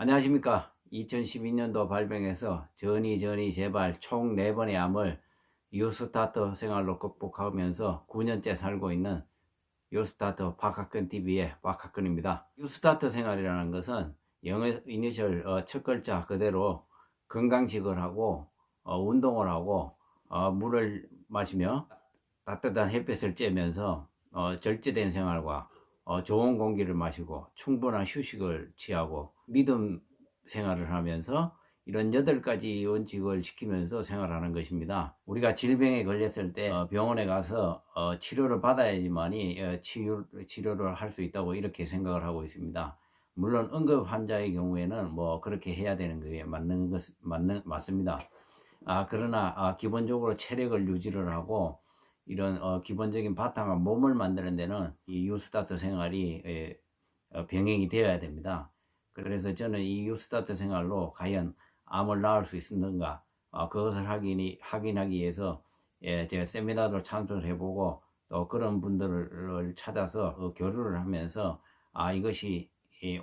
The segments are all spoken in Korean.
안녕하십니까. 2012년도 발병해서 전이 재발 총 4번의 암을 뉴스타트 생활로 극복하면서 9년째 살고 있는 뉴스타트 박학근TV의 박학근입니다. 뉴스타트 생활이라는 것은 영어 이니셜 첫 글자 그대로 건강식을 하고 운동을 하고 물을 마시며 따뜻한 햇볕을 쬐면서 절제된 생활과 좋은 공기를 마시고 충분한 휴식을 취하고 믿음 생활을 하면서 이런 8가지 원칙을 지키면서 생활하는 것입니다. 우리가 질병에 걸렸을 때 병원에 가서 치료를 받아야지만이 치료를 할 수 있다고 이렇게 생각을 하고 있습니다. 물론 응급 환자의 경우에는 뭐 그렇게 해야 되는 게 맞습니다. 그러나 기본적으로 체력을 유지를 하고 이런 기본적인 바탕과 몸을 만드는 데는 이 유스타트 생활이 병행이 되어야 됩니다. 그래서 저는 이 유스타트 생활로 과연 암을 낳을 수 있었는가 그것을 확인하기 위해서 제가 세미나도 참석을 해보고 또 그런 분들을 찾아서 교류를 하면서 이것이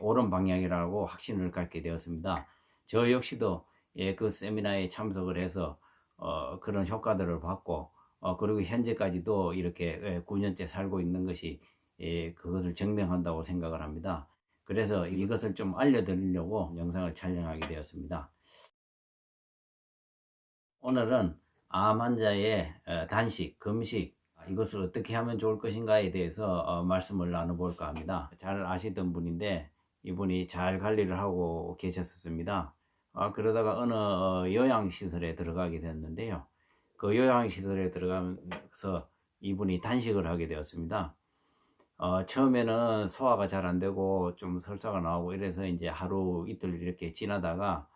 옳은 방향이라고 확신을 갖게 되었습니다. 저 역시도 그 세미나에 참석을 해서 그런 효과들을 받고 그리고 현재까지도 이렇게 9년째 살고 있는 것이 그것을 증명한다고 생각을 합니다. 그래서 이것을 좀 알려드리려고 영상을 촬영하게 되었습니다. 오늘은 암 환자의 단식, 금식 이것을 어떻게 하면 좋을 것인가에 대해서 말씀을 나눠볼까 합니다. 잘 아시던 분인데 이분이 잘 관리를 하고 계셨습니다. 그러다가 어느 요양시설에 들어가게 됐는데요. 그 요양시설에 들어가면서 이분이 단식을 하게 되었습니다. 처음에는 소화가 잘 안 되고 좀 설사가 나오고 이래서 이제 하루 이틀 이렇게 지나다가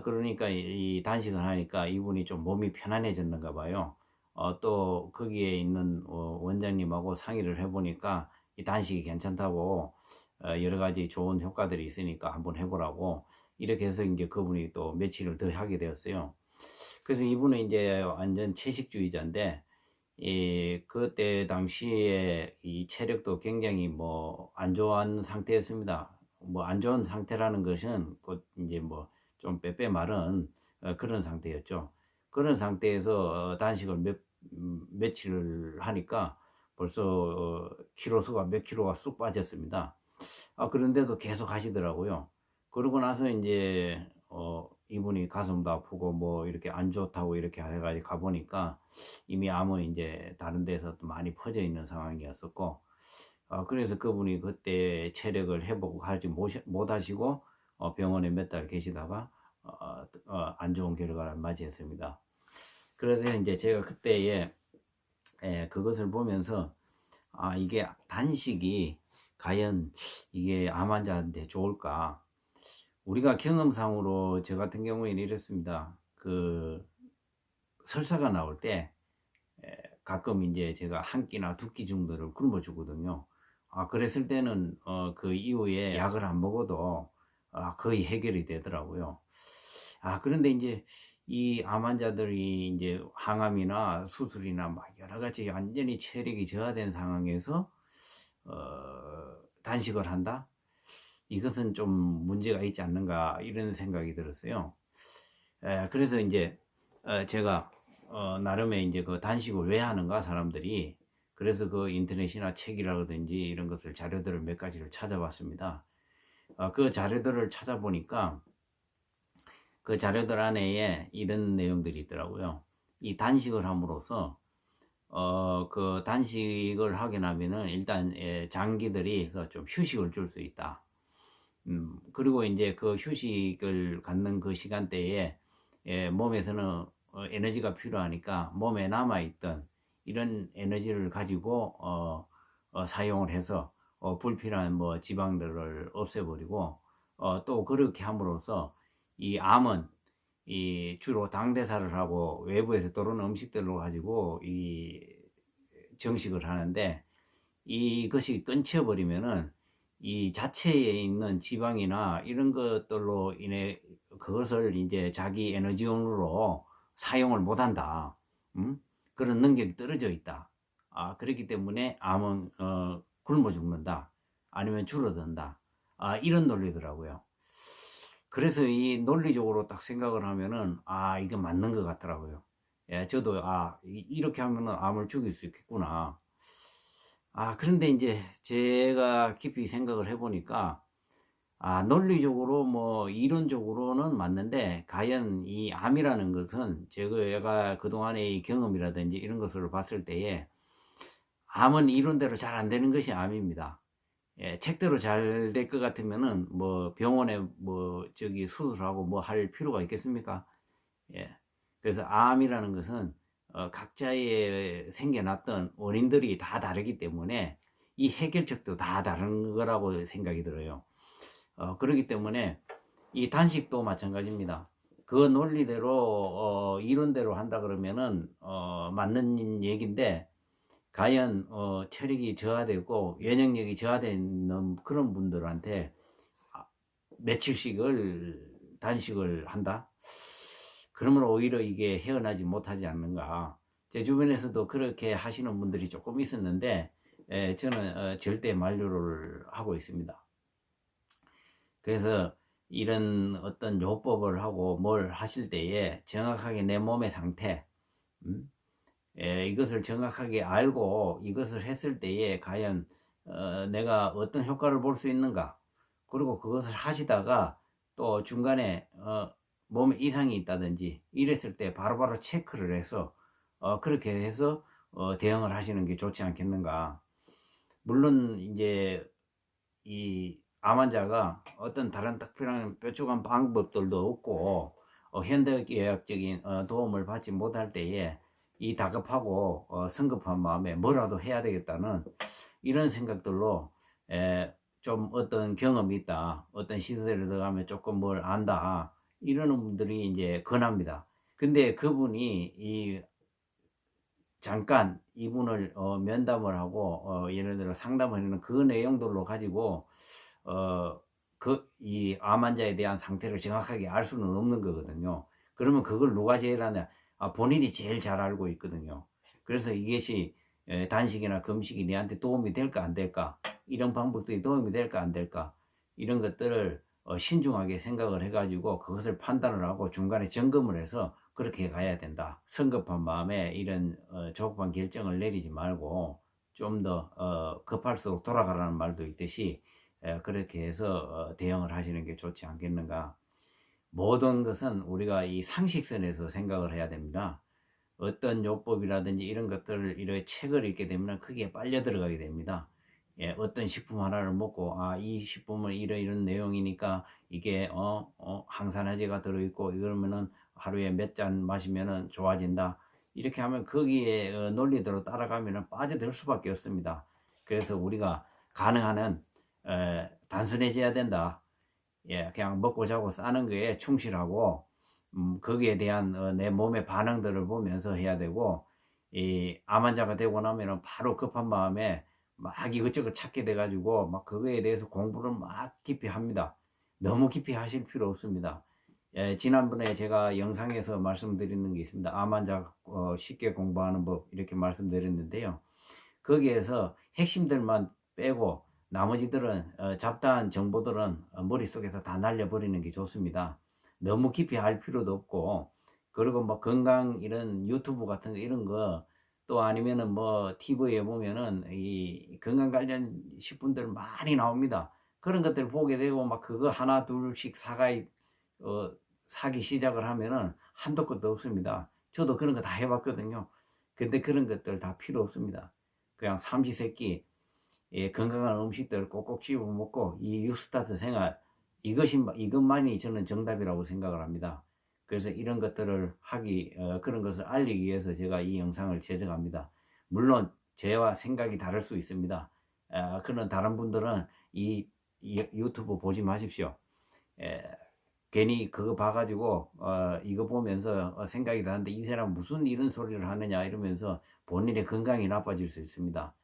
그러니까 이 단식을 하니까 이분이 좀 몸이 편안해졌는가 봐요. 또 거기에 있는 원장님하고 상의를 해보니까 이 단식이 괜찮다고 여러 가지 좋은 효과들이 있으니까 한번 해보라고 이렇게 해서 이제 그분이 또 며칠을 더 하게 되었어요. 그래서 이분은 이제 완전 채식주의자인데 그때 당시에 이 체력도 굉장히 뭐 안 좋은 상태였습니다. 뭐 안 좋은 상태라는 것은 곧 이제 뭐 좀 빼빼 마른 그런 상태였죠. 그런 상태에서 단식을 며칠을 하니까 벌써 키로수가 몇 킬로가 쑥 빠졌습니다. 그런데도 계속 하시더라고요. 그러고 나서 이제 이분이 가슴도 아프고 뭐 이렇게 안 좋다고 이렇게 해가지고 가보니까 이미 암은 이제 다른 데서 또 많이 퍼져 있는 상황이었었고 그래서 그분이 그때 체력을 회복하지 못하시고 병원에 몇 달 계시다가 안 좋은 결과를 맞이했습니다. 그래서 이제 제가 그때에 그것을 보면서 이게 단식이 과연 이게 암 환자한테 좋을까? 우리가 경험상으로 저 같은 경우에는 이랬습니다. 그 설사가 나올 때 가끔 이제 제가 한 끼나 2끼 정도를 굶어 주거든요. 그랬을 때는 그 이후에 약을 안 먹어도 거의 해결이 되더라고요. 그런데 이제 이 암 환자들이 이제 항암이나 수술이나 막 여러 가지 완전히 체력이 저하된 상황에서 단식을 한다? 이것은 좀 문제가 있지 않는가 이런 생각이 들었어요. 그래서 이제 제가 나름의 이제 그 단식을 왜 하는가 사람들이 그래서 그 인터넷이나 책이라든지 이런 것을 자료들을 몇 가지를 찾아봤습니다. 그 자료들을 찾아보니까 그 자료들 안에 이런 내용들이 있더라고요. 이 단식을 함으로써 그 단식을 하게 나면은 일단 장기들이 좀 휴식을 줄 수 있다. 그리고 이제 그 휴식을 갖는 그 시간대에 몸에서는 에너지가 필요하니까 몸에 남아있던 이런 에너지를 가지고 사용을 해서 불필요한 뭐 지방들을 없애버리고 또 그렇게 함으로써 이 암은 이 주로 당대사를 하고 외부에서 들어오는 음식들로 가지고 이 정식을 하는데 이것이 끊쳐버리면은 이 자체에 있는 지방이나 이런 것들로 인해 그것을 이제 자기 에너지원으로 사용을 못한다. 그런 능력이 떨어져 있다. 그렇기 때문에 암은 굶어 죽는다. 아니면 줄어든다. 이런 논리더라고요. 그래서 이 논리적으로 딱 생각을 하면은 이게 맞는 것 같더라고요. 예, 저도 이렇게 하면은 암을 죽일 수 있겠구나. 그런데 이제 제가 깊이 생각을 해보니까 논리적으로 뭐 이론적으로는 맞는데 과연 이 암이라는 것은 제가 그동안의 이 경험이라든지 이런 것을 봤을 때에 암은 이론대로 잘 안 되는 것이 암입니다. 예, 책대로 잘 될 것 같으면은 뭐 병원에 뭐 저기 수술하고 뭐 할 필요가 있겠습니까? 예. 그래서 암이라는 것은 각자의 생겨났던 원인들이 다 다르기 때문에 이 해결책도 다 다른 거라고 생각이 들어요. 그렇기 때문에 이 단식도 마찬가지입니다. 그 논리대로 이론대로 한다 그러면은 맞는 얘기인데 과연 체력이 저하되고 면역력이 저하되는 그런 분들한테 며칠씩을 단식을 한다? 그러면 오히려 이게 헤어나지 못하지 않는가. 제 주변에서도 그렇게 하시는 분들이 조금 있었는데 저는 절대 만류를 하고 있습니다. 그래서 이런 어떤 요법을 하고 뭘 하실 때에 정확하게 내 몸의 상태, 이것을 정확하게 알고 이것을 했을 때에 과연 내가 어떤 효과를 볼 수 있는가. 그리고 그것을 하시다가 또 중간에 몸에 이상이 있다든지 이랬을 때 바로바로 체크를 해서 그렇게 해서 대응을 하시는 게 좋지 않겠는가. 물론 이제 이 암 환자가 어떤 다른 특별한 뾰족한 방법들도 없고 현대의학적인 도움을 받지 못할 때에 이 다급하고 성급한 마음에 뭐라도 해야 되겠다는 이런 생각들로 좀 어떤 경험이 있다, 어떤 시설에 들어가면 조금 뭘 안다, 이러는 분들이 이제 권합니다. 근데 그분이 잠깐 이분을 면담을 하고 예를 들어 상담을 하는 그 내용들로 가지고 이 암 환자에 대한 상태를 정확하게 알 수는 없는 거거든요. 그러면 그걸 누가 제일 하냐? 본인이 제일 잘 알고 있거든요. 그래서 이것이 단식이나 금식이 내한테 도움이 될까 안 될까, 이런 방법들이 도움이 될까 안 될까, 이런 것들을 신중하게 생각을 해가지고 그것을 판단을 하고 중간에 점검을 해서 그렇게 가야 된다. 성급한 마음에 이런 조급한 결정을 내리지 말고 좀 더 급할수록 돌아가라는 말도 있듯이 그렇게 해서 대응을 하시는 게 좋지 않겠는가. 모든 것은 우리가 이 상식선에서 생각을 해야 됩니다. 어떤 요법이라든지 이런 것들을 이렇게 책을 읽게 되면 크게 빨려 들어가게 됩니다. 예, 어떤 식품 하나를 먹고 이 식품은 이런 내용이니까 이게 항산화제가 들어있고 이러면은 하루에 몇 잔 마시면은 좋아진다. 이렇게 하면 거기에 논리대로 따라가면은 빠져들 수밖에 없습니다. 그래서 우리가 가능한 한 단순해져야 된다. 예, 그냥 먹고 자고 싸는 거에 충실하고 거기에 대한 내 몸의 반응들을 보면서 해야 되고, 이 암 환자가 되고 나면은 바로 급한 마음에 막 이것저것 찾게 돼 가지고 막 그거에 대해서 공부를 막 깊이 합니다. 너무 깊이 하실 필요 없습니다. 예, 지난번에 제가 영상에서 말씀드리는 게 있습니다. 암 환자 쉽게 공부하는 법, 이렇게 말씀드렸는데요. 거기에서 핵심들만 빼고 나머지들은 잡다한 정보들은 머릿속에서 다 날려버리는 게 좋습니다. 너무 깊이 할 필요도 없고, 그리고 뭐 건강 이런 유튜브 같은 거 이런 거, 또 아니면은 뭐 TV에 보면은 이 건강 관련 식품들 많이 나옵니다. 그런 것들 보게 되고 막 그거 하나 둘씩 사기 시작을 하면은 한도 끝도 없습니다. 저도 그런 거 다 해봤거든요. 근데 그런 것들 다 필요 없습니다. 그냥 삼시세끼 건강한 음식들 꼭꼭 씹어 먹고 이 뉴스타트 생활, 이것만이 저는 정답이라고 생각을 합니다. 그래서 이런 것들을 그런 것을 알리기 위해서 제가 이 영상을 제작합니다. 물론 저와 생각이 다를 수 있습니다. 그런 다른 분들은 이 유튜브 보지 마십시오. 괜히 그거 봐가지고 이거 보면서 생각이 나는데 이 사람 무슨 이런 소리를 하느냐 이러면서 본인의 건강이 나빠질 수 있습니다.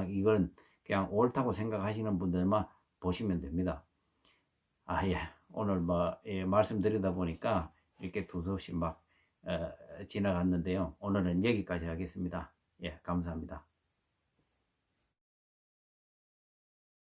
이건 그냥 옳다고 생각하시는 분들만 보시면 됩니다. 예. 오늘 말씀드리다 보니까 이렇게 두서없이 막 지나갔는데요. 오늘은 여기까지 하겠습니다. 예, 감사합니다.